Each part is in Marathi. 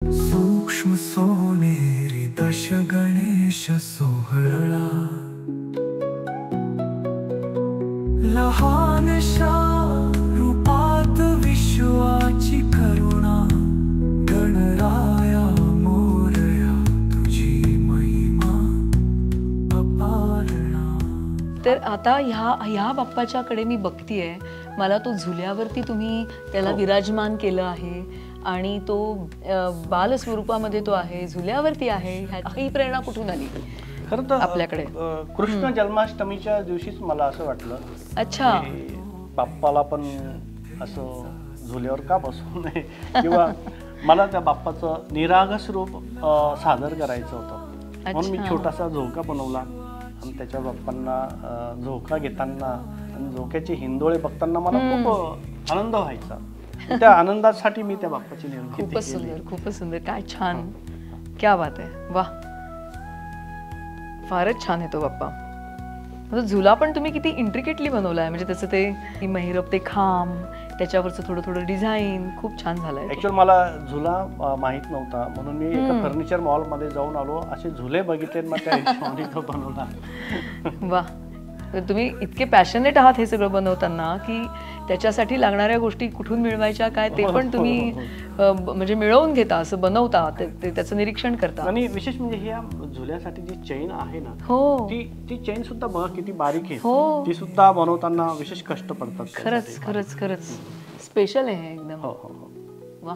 सूक्ष्म सोनेरी दश गणेश सोहळा लहानशा रूपात विश्वाची करुणा गणराया मोरया तुझी महिमा अपारणा। तर आता ह्या बाप्पाच्याकडे मी बघतीये, मला तो झुल्यावरती तुम्ही त्याला विराजमान केलं आहे आणि तो बाल स्वरूपामध्ये तो आहे, झुल्यावरती आहे। ही प्रेरणा कुठून आली खरं तर आपल्याकडे? कृष्ण जन्माष्टमीच्या दिवशीच मला असं वाटलं, अच्छा, बाप्पाला पण असं झुल्यावर का बसवू नये किंवा मला त्या बाप्पाचं निरागस रूप सादर करायचं होतं। म्हणून मी छोटासा झोका बनवला आणि त्याच्या बाप्पांना झोका घेताना आणि झोक्याचे हिंदोळे बघताना मला खूप आनंद व्हायचा। त्या आनंदासाठी मी त्या बाप्पाची निर्मिती केली। खूपच सुंदर, खूपच सुंदर, काय छान, क्या बात आहे, वाह, फारच छान आहे तो बाप्पा। झुला पण तुम्ही किती इंट्रिकेटली बनवलाय, म्हणजे त्याचं ते महिरप, ते खांब, त्याच्यावरचं थोडं थोडं डिझाईन खूप छान झालंय। ऍक्च्युअली मला झुला माहित नव्हता, म्हणून मी एका फर्निचर मॉल मध्ये जाऊन आलो, असे झुले बघितले, मग त्या हिशोबाने तो बनवला। वा, तुम्ही इतके पॅशनेट आहात हे सगळं बनवताना की त्याच्यासाठी लागणाऱ्या गोष्टी कुठून मिळवायच्या काय ते पण तुम्ही म्हणजे मिळवून घेता, असं बनवता, त्याचं निरीक्षण करता। आणि विशेष म्हणजे ह्या झुल्यासाठी जी चेन आहे ना, हो, ती चेन सुद्धा बघा किती बारीक आहे, ती सुद्धा बनवताना विशेष कष्ट पडतात। खरंच खरंच खरंच स्पेशल आहे एकदम। हो हो हो, वा,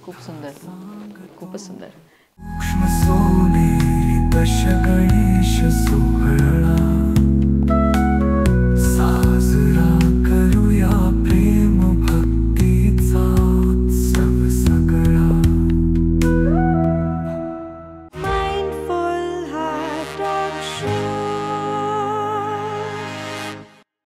खूप सुंदर, खूपच सुंदर। सूक्ष्म सोनेरी दश गणेश सोहळा